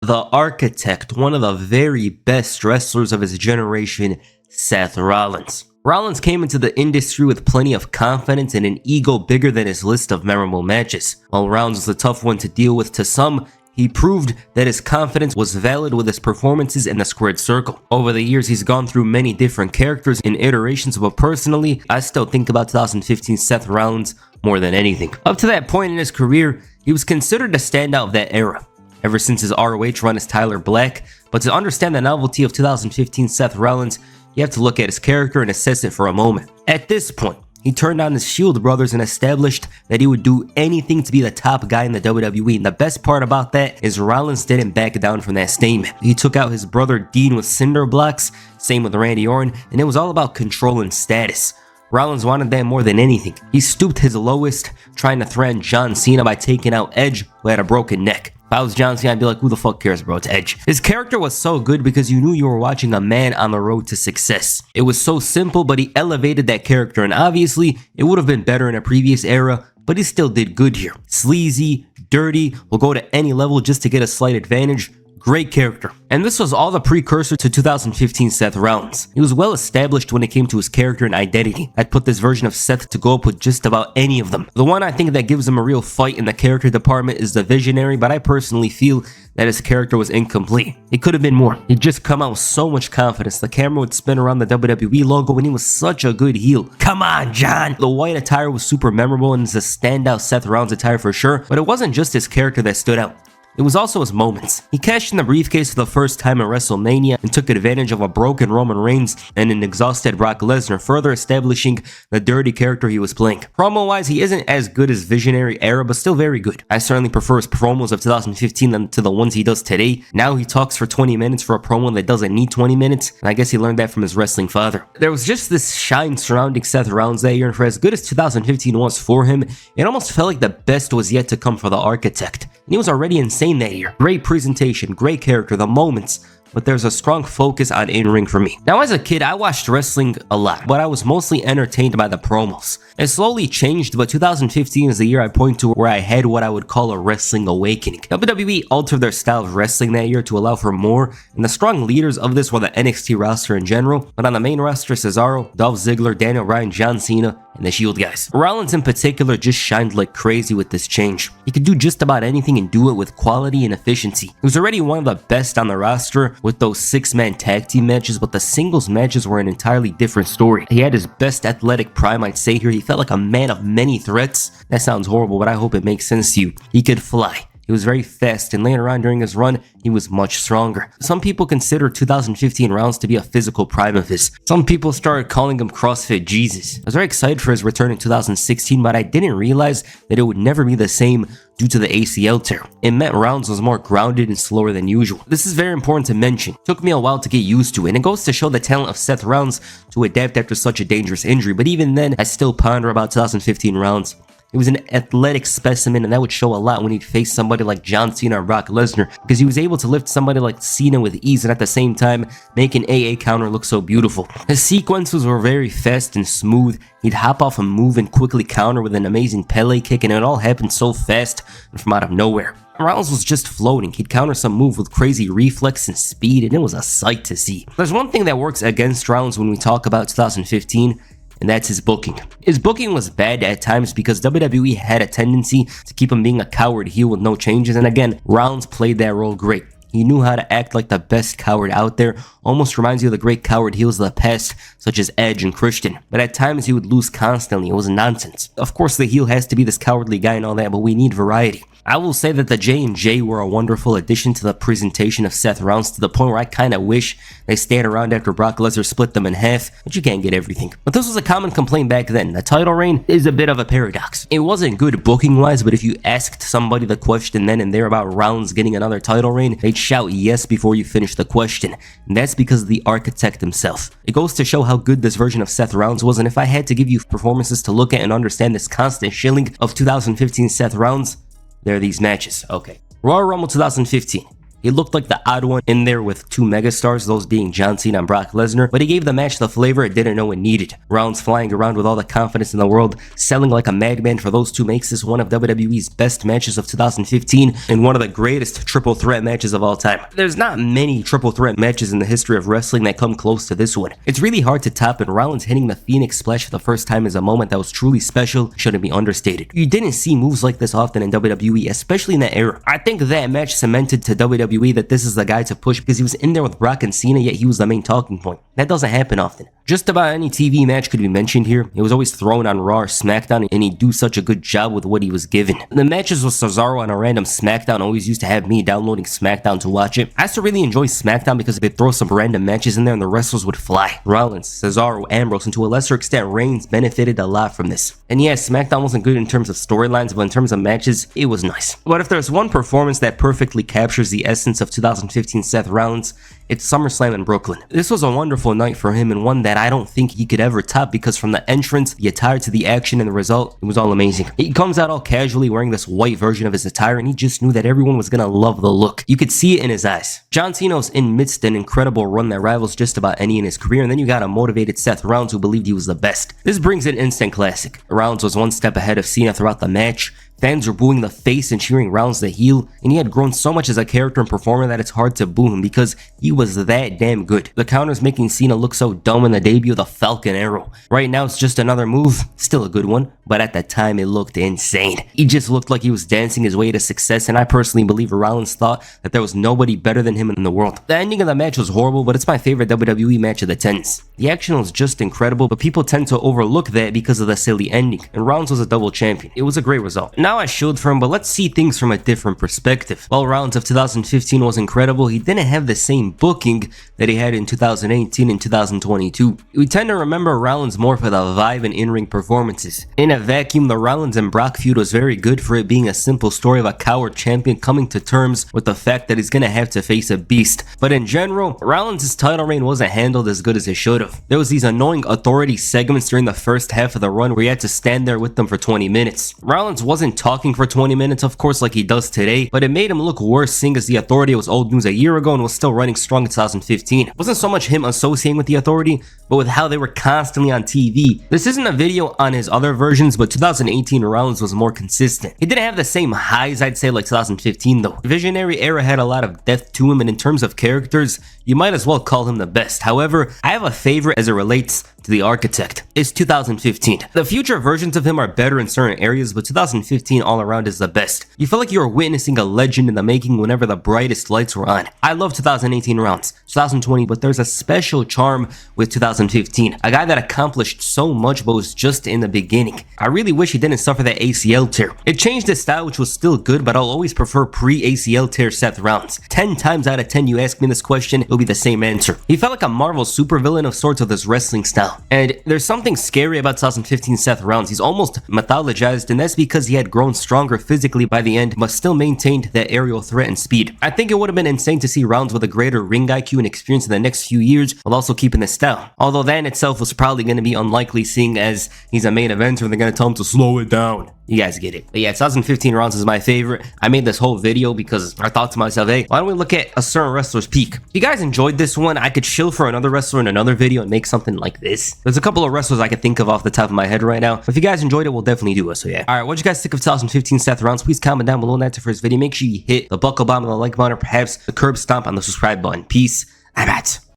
the architect, one of the very best wrestlers of his generation, Seth Rollins. Rollins came into the industry with plenty of confidence and an ego bigger than his list of memorable matches. While Rollins was a tough one to deal with to some, he proved that his confidence was valid with his performances in the squared circle. Over the years, he's gone through many different characters and iterations, but personally, I still think about 2015 Seth Rollins more than anything. Up to that point in his career, he was considered a standout of that era, ever since his ROH run as Tyler Black, but to understand the novelty of 2015 Seth Rollins, you have to look at his character and assess it for a moment. At this point, he turned on his Shield brothers and established that he would do anything to be the top guy in the WWE. And the best part about that is Rollins didn't back down from that statement. He took out his brother Dean with cinder blocks, same with Randy Orton, and it was all about control and status. Rollins wanted that more than anything. He stooped his lowest, trying to threaten John Cena by taking out Edge, who had a broken neck. If I was John Cena, I'd be like, who the fuck cares, bro? It's Edge. His character was so good because you knew you were watching a man on the road to success. It was so simple, but he elevated that character, and obviously, it would have been better in a previous era, but he still did good here. Sleazy, dirty, will go to any level just to get a slight advantage. Great character. And this was all the precursor to 2015 Seth Rollins. He was well established when it came to his character and identity. I'd put this version of Seth to go up with just about any of them. The one I think that gives him a real fight in the character department is the Visionary, but I personally feel that his character was incomplete. It could have been more. He'd just come out with so much confidence. The camera would spin around the WWE logo and he was such a good heel. Come on, John! The white attire was super memorable and is a standout Seth Rollins attire for sure, but it wasn't just his character that stood out. It was also his moments. He cashed in the briefcase for the first time at WrestleMania and took advantage of a broken Roman Reigns and an exhausted Brock Lesnar, further establishing the dirty character he was playing. Promo-wise, he isn't as good as Visionary era, but still very good. I certainly prefer his promos of 2015 than to the ones he does today. Now he talks for 20 minutes for a promo that doesn't need 20 minutes, and I guess he learned that from his wrestling father. There was just this shine surrounding Seth Rollins that year, and for as good as 2015 was for him, it almost felt like the best was yet to come for the architect. And he was already insane that year. Great presentation, great character, the moments, but there's a strong focus on in-ring for me. Now as a kid, I watched wrestling a lot, but I was mostly entertained by the promos. It slowly changed, but 2015 is the year I point to where I had what I would call a wrestling awakening. WWE altered their style of wrestling that year to allow for more, and the strong leaders of this were the NXT roster in general, but on the main roster, Cesaro, Dolph Ziggler, Daniel Bryan, John Cena, and the Shield guys. Rollins in particular just shined like crazy with this change. He could do just about anything and do it with quality and efficiency. He was already one of the best on the roster with those 6-man tag team matches, but the singles matches were an entirely different story. He had his best athletic prime, I'd say here. He felt like a man of many threats. That sounds horrible, but I hope it makes sense to you. He could fly. He was very fast, and later on during his run, he was much stronger. Some people consider 2015 Rollins to be a physical prime of his. Some people started calling him CrossFit Jesus. I was very excited for his return in 2016, but I didn't realize that it would never be the same due to the ACL tear. It meant Rollins was more grounded and slower than usual. This is very important to mention. It took me a while to get used to it, and it goes to show the talent of Seth Rollins to adapt after such a dangerous injury, but even then, I still ponder about 2015 Rollins. He was an athletic specimen, and that would show a lot when he'd face somebody like John Cena or Brock Lesnar, because he was able to lift somebody like Cena with ease and at the same time make an AA counter look so beautiful. His sequences were very fast and smooth. He'd hop off a move and quickly counter with an amazing Pele kick, and it all happened so fast and from out of nowhere. Rollins was just floating. He'd counter some move with crazy reflex and speed, and it was a sight to see. There's one thing that works against Rollins when we talk about 2015, and that's his booking. His booking was bad at times because WWE had a tendency to keep him being a coward heel with no changes, and again, Rollins played that role great. He knew how to act like the best coward out there, almost reminds you of the great coward heels of the past, such as Edge and Christian. But at times he would lose constantly, it was nonsense. Of course the heel has to be this cowardly guy and all that, but we need variety. I will say that the J&J were a wonderful addition to the presentation of Seth Rollins, to the point where I kinda wish they stayed around after Brock Lesnar split them in half, but you can't get everything. But this was a common complaint back then. The title reign is a bit of a paradox. It wasn't good booking wise, but if you asked somebody the question then and there about Rollins getting another title reign, they'd shout yes before you finish the question, and that's because of the architect himself. It goes to show how good this version of Seth Rollins was, and if I had to give you performances to look at and understand this constant shilling of 2015 Seth Rollins, there are these matches. Okay. Royal Rumble 2015. He looked like the odd one in there with two megastars, those being John Cena and Brock Lesnar, but he gave the match the flavor it didn't know it needed. Rollins flying around with all the confidence in the world, selling like a madman for those two makes this one of WWE's best matches of 2015 and one of the greatest triple threat matches of all time. There's not many triple threat matches in the history of wrestling that come close to this one. It's really hard to top, and Rollins hitting the Phoenix Splash for the first time is a moment that was truly special, shouldn't be understated. You didn't see moves like this often in WWE, especially in that era. I think that match cemented to WWE that this is the guy to push because he was in there with Brock and Cena, yet he was the main talking point. That doesn't happen often. Just about any TV match could be mentioned here. It was always thrown on Raw or SmackDown, and he'd do such a good job with what he was given. The matches with Cesaro on a random SmackDown always used to have me downloading SmackDown to watch it. I used to really enjoy SmackDown because they'd throw some random matches in there and the wrestlers would fly. Rollins, Cesaro, Ambrose, and to a lesser extent Reigns benefited a lot from this. And yeah, SmackDown wasn't good in terms of storylines, but in terms of matches, it was nice. But if there's one performance that perfectly captures the essence of 2015 Seth Rollins, it's SummerSlam in Brooklyn. This was a wonderful night for him and one that I don't think he could ever top because from the entrance, the attire to the action and the result, it was all amazing. He comes out all casually wearing this white version of his attire and he just knew that everyone was gonna love the look. You could see it in his eyes. John Cena's in midst an incredible run that rivals just about any in his career, and then you got a motivated Seth Rollins who believed he was the best. This brings an instant classic. Rollins was one step ahead of Cena throughout the match. Fans were booing the face and cheering Rollins the heel, and he had grown so much as a character and performer that it's hard to boo him because he was that damn good. The counters making Cena look so dumb in the debut of the Falcon Arrow. Right now it's just another move, still a good one, but at the time it looked insane. He just looked like he was dancing his way to success, and I personally believe Rollins thought that there was nobody better than him in the world. The ending of the match was horrible, but it's my favorite WWE match of the 10s. The action was just incredible, but people tend to overlook that because of the silly ending, and Rollins was a double champion. It was a great result. Now I shielded for him, but let's see things from a different perspective. While Rollins of 2015 was incredible, he didn't have the same booking that he had in 2018 and 2022. We tend to remember Rollins more for the vibe and in-ring performances. In a vacuum, the Rollins and Brock feud was very good for it being a simple story of a coward champion coming to terms with the fact that he's gonna have to face a beast. But in general, Rollins' title reign wasn't handled as good as it should have. There was these annoying authority segments during the first half of the run where he had to stand there with them for 20 minutes. Rollins wasn't talking for 20 minutes, of course, like he does today, but it made him look worse seeing as the Authority was old news a year ago and was still running strong in 2015. It wasn't so much him associating with the Authority, but with how they were constantly on TV. This isn't a video on his other versions, but 2018 Rollins was more consistent. He didn't have the same highs, I'd say, like 2015 though. Visionary era had a lot of depth to him, and in terms of characters, you might as well call him the best. However, I have a favorite as it relates to the Architect. It's 2015. The future versions of him are better in certain areas, but 2015 all around is the best. You feel like you were witnessing a legend in the making whenever the brightest lights were on. I love 2018 rounds, 2020, but there's a special charm with 2015. A guy that accomplished so much but was just in the beginning. I really wish he didn't suffer that ACL tear. It changed his style, which was still good, but I'll always prefer pre-ACL tear Seth Rollins. 10 times out of 10 you ask me this question, it'll be the same answer. He felt like a Marvel supervillain of sorts with his wrestling style. And there's something scary about 2015 Seth Rollins. He's almost mythologized, and that's because he had grown stronger physically by the end, but still maintained that aerial threat and speed. I think it would have been insane to see Rollins with a greater ring IQ and experience in the next few years, while also keeping this style. Although that in itself was probably going to be unlikely, seeing as he's a main eventer and they're going to tell him to slow it down. You guys get it. But yeah, 2015 Rollins is my favorite. I made this whole video because I thought to myself, hey, why don't we look at a certain wrestler's peak? If you guys enjoyed this one, I could chill for another wrestler in another video and make something like this. There's a couple of wrestlers I could think of off the top of my head right now. But if you guys enjoyed it, we'll definitely do it. So yeah. Alright, what'd you guys think of 2015 Seth Rollins? Please comment down below. And that's it for this video. Make sure you hit the buckle bomb on the like button, or perhaps the curb stomp on the subscribe button. Peace. I'm out.